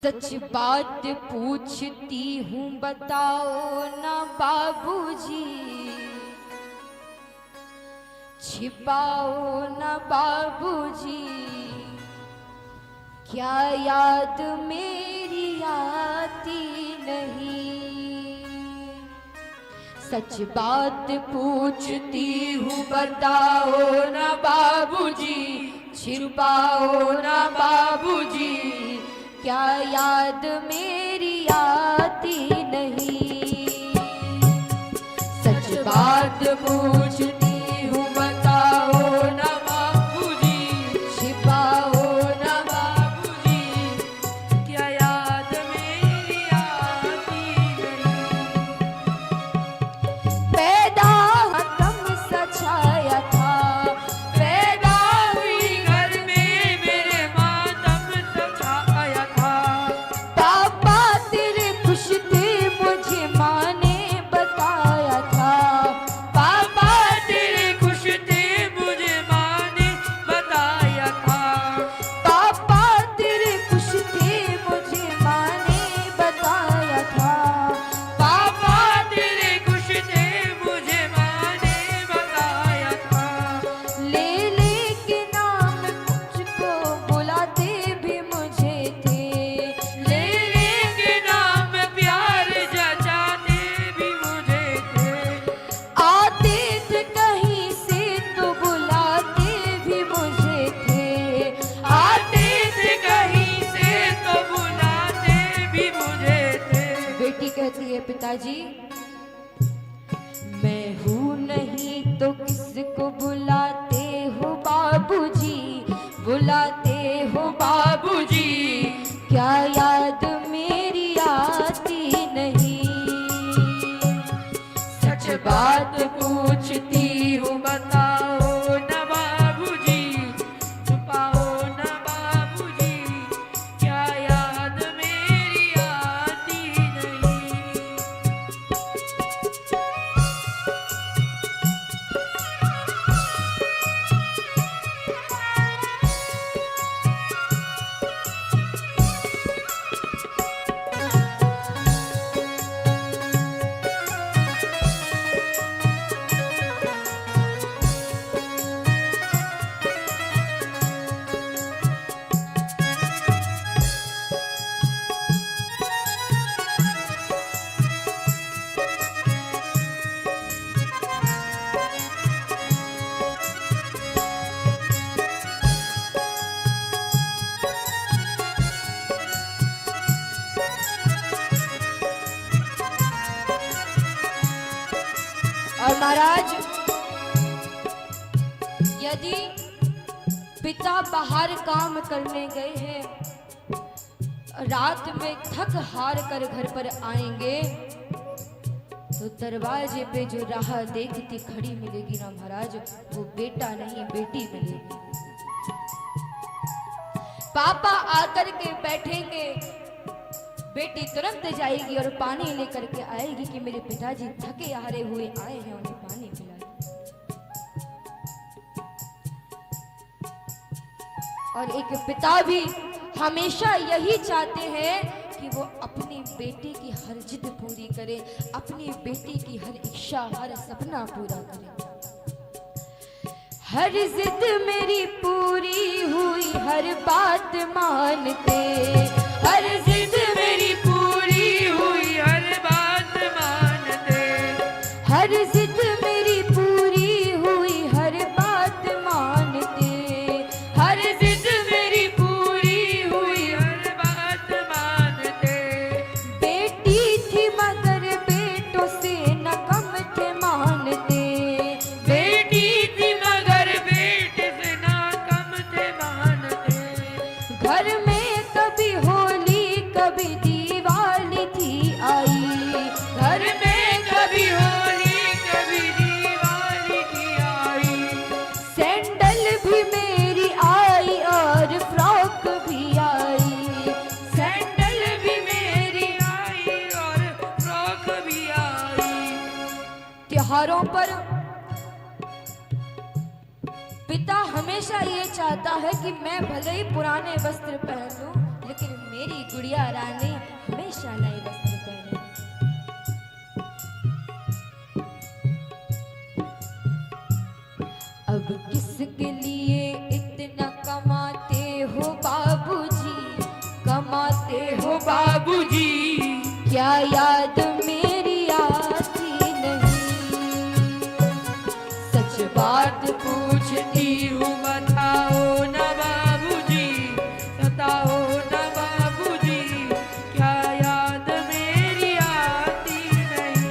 सच बात पूछती हूँ बताओ ना बाबूजी, छिपाओ ना बाबूजी, क्या याद मेरी आती नहीं। सच बात पूछती हूँ बताओ ना बाबूजी, छिपाओ ना बाबूजी, क्या याद मेरी आती नहीं। सच बात पूछती हूँ बताओ ना बाबूजी, छिपाओ ना बाबूजी, क्या याद मेरी आती नहीं। पैदा हम सचाया था, पैदा हुई घर में मेरे मातम सचाया था। पापा तेरे खुश थे मुझे माँ ने बताया था, पापा तेरे खुश थे मुझे माँ ने बताया था। पापा तेरे खुश थे मुझे माँ ने बताया था, पापा तेरे खुश थे मुझे माँ ने बताया था। ले ले के नाम मुझको बुलाते भी मुझे थे, ले ले के नाम प्यार जचाते भी मुझे थे। आते थे कहीं से तो बुलाते भी मुझे थे, आते थे कहीं से तो बुलाते भी मुझे थे। बेटी कहती है पिताजी मैं हूँ नहीं तो किसको बुलाते हो बाबूजी, बुलाते हो बाबूजी, क्या याद मेरी आती नहीं। सच बात पूछती हूँ बताओ ना बाबूजी, छुपाओ ना बाबूजी, क्या याद मेरी आती नहीं। और महाराज यदि पिता बाहर काम करने गए हैं, रात में थक हार कर घर पर आएंगे तो दरवाजे पे जो राह देखती खड़ी मिलेगी ना महाराज, वो बेटा नहीं बेटी मिलेगी। पापा आकर के बैठेंगे, बेटी तुरंत जाएगी और पानी लेकर के आएगी कि मेरे पिताजी थके हारे हुए आए हैं, उन्हें पानी पिलाए। और एक पिता भी हमेशा यही चाहते हैं कि वो अपनी बेटी की हर जिद पूरी करे, अपनी बेटी की हर इच्छा हर सपना पूरा करे। हर जिद मेरी पूरी हुई, हर बात मानते, हर जिद मेरी पूरी हुई, हर बात मानते। हर जिद मेरी पूरी हुई, हर बात मानते, हर जिद मेरी पूरी हुई, हर बात मानते। बेटी थी मगर बेटों से न कम थे मानते, बेटी थी मगर बेटे से न कम थे मानते। घर में कभी होली कभी दिवाली थी आई, घर में कभी होली कभी दिवाली थी आई। सैंडल भी मेरी आई और फ्रॉक भी आई, सैंडल भी मेरी आई और फ्रॉक भी आई। त्योहारों पर पिता हमेशा ये चाहता है कि मैं भले ही पुराने वस्त्र पहन लूं, लेकिन मेरी गुड़िया रानी हमेशा नए वस्त्र पहने। अब किसके लिए इतना कमाते हो बाबूजी, कमाते हो बाबूजी, क्या याद मेरी आती नहीं? सच बात पूछती हूँ बताओ न बाबूजी, बताओ न बाबूजी, क्या याद मेरी आती नहीं?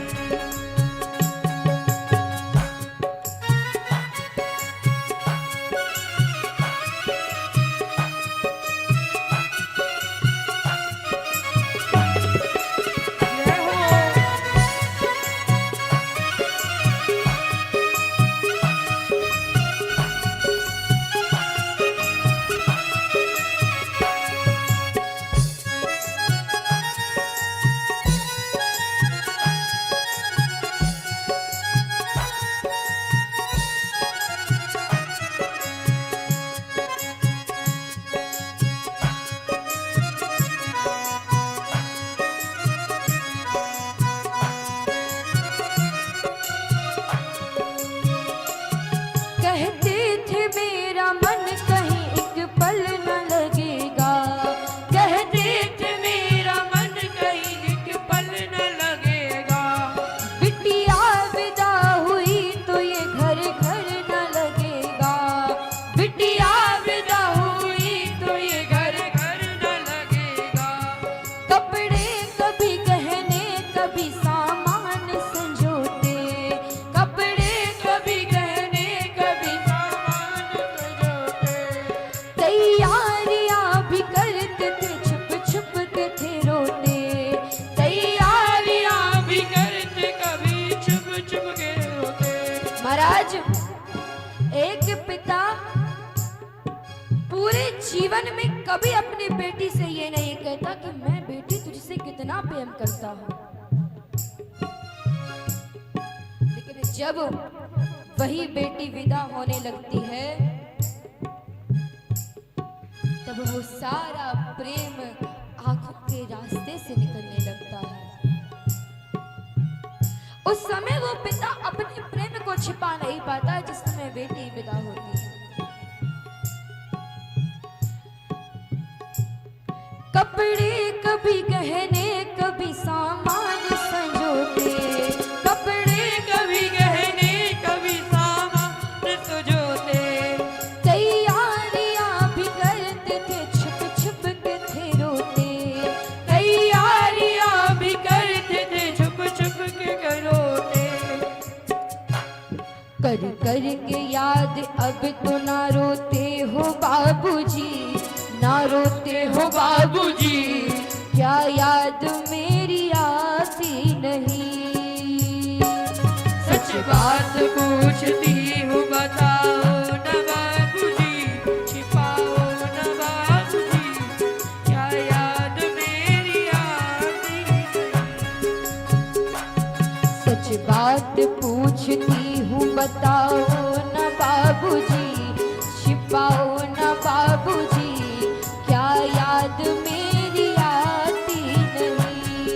कहते थे मेरा मन कहीं एक पल न लगेगा, कहते थे मेरा मन कहीं एक पल न लगेगा। बिटिया विदा हुई तो ये घर घर न लगेगा, बिटिया विदा हुई तो ये घर घर न लगेगा। कपड़े कभी गहने कभी सामान संजोते, कपड़े कभी गहने कभी सामान संजोते। तैयारियां भी करते थे छुप छुप के थे रोते, तैयारियां भी करते कभी छुप छुप के रोते। महाराज, एक पिता पूरे जीवन में कभी अपनी बेटी से ये नहीं कहता कि मैं बेटी तुझसे कितना प्रेम करता हूं, लेकिन जब वही बेटी विदा होने लगती है तब वो सारा प्रेम आंखों के रास्ते से निकलने लगता है। उस समय वो पिता अपने प्रेम को छिपा नहीं पाता जिस समय बेटी विदा होती है। कपड़े कभी गहने कभी सामान संजोते, कपड़े कभी गहने कभी सामान संजोते। तैयारियां भी करते थे छुप छुप के थे रोते, तैयारियां भी करते थे छुप छुप के रोते। कर कर के याद अब तो ना रोते हो बाबूजी, ना रोते हो बाबूजी, क्या याद मेरी आती नहीं? सच बात पूछती हूँ बताओ न बाबूजी, छिपाओ न बाबूजी, क्या याद मेरी आती नहीं? सच बात पूछती हूँ बताओ न बाबूजी, छिपाओ न बाबूजी, क्या याद मेरी आती नहीं?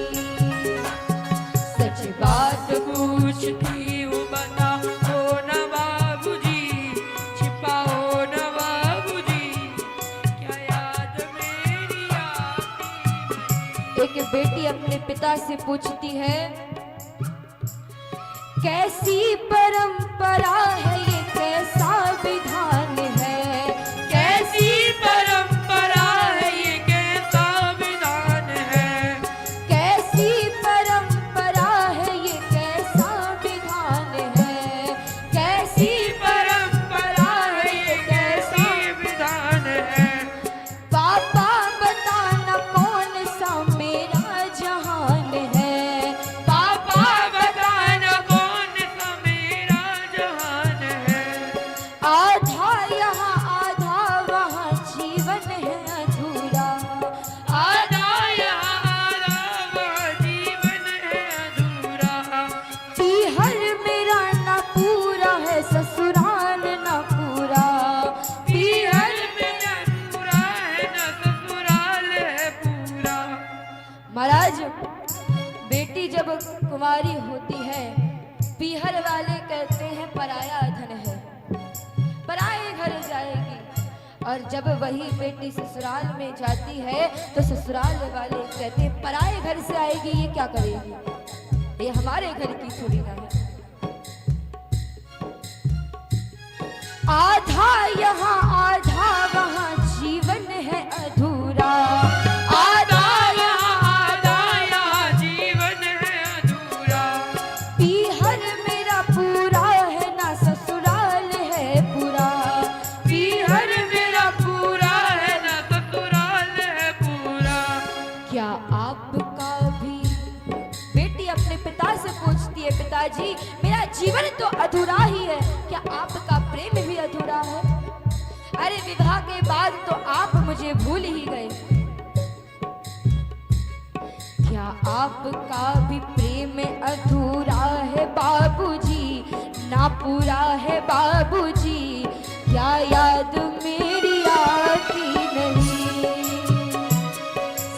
सच बात पूछती हूँ बताओ न बाबूजी, छिपाओ न बाबूजी, क्या याद मेरी आती नहीं? एक बेटी अपने पिता से पूछती है, कैसी परंपरा है ये, कैसा विधान है? कैसी परंपरा है ये, कैसा विधान है? कैसी परंपरा है ये, कैसा विधान है? कैसी परंपरा है ये, कैसा विधान है? पापा बताना कौन सा मेरा जहान है? पापा बताना कौन सा मेरा जहान है? महाराज, बेटी जब कुंवारी होती है, पीहर वाले कहते हैं पराया धन है, पराए घर जाएगी। और जब वही बेटी ससुराल में जाती है तो ससुराल वाले कहते हैं पराए घर से आएगी, ये क्या करेगी, ये हमारे घर की थोड़ी ना है। आधा यहाँ आधा वहाँ जीवन है अधूरा, आधा यहाँ जीवन है अधूरा। पीहर मेरा पूरा है ना ससुराल है पूरा, पीहर मेरा पूरा है ना ससुराल है पूरा। क्या आपका भी, बेटी अपने पिता से पूछती है, पिताजी मेरा जीवन तो अधूरा ही है, क्या आपका प्रेम भी अधूरा है? अरे विवाह के बाद तो आप मुझे भूल ही गए, क्या आपका भी प्रेम अधूरा है बाबूजी, ना पूरा है बाबूजी, क्या याद मेरी आती नहीं?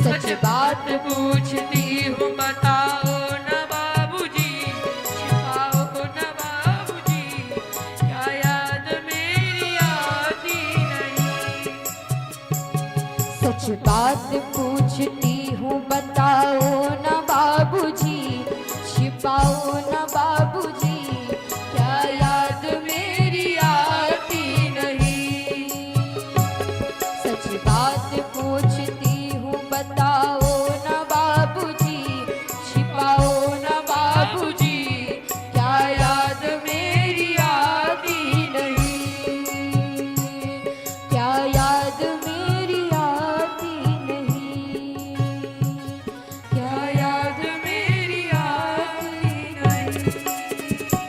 सच बात पूछती हूँ बताओ न बाबूजी, छिपाओ न बाबूजी, क्या याद मेरी आती नहीं? सच बात पूछती हूँ बताओ न बाबूजी, छिपाओ न बाबूजी, क्या याद मेरी आती नहीं? सच बात पूछती हूँ बताओ न बाबूजी, छिपाओ न बाबूजी, क्या याद मेरी आती नहीं? क्या याद मेरी आती नहीं? क्या याद मेरी आती नहीं।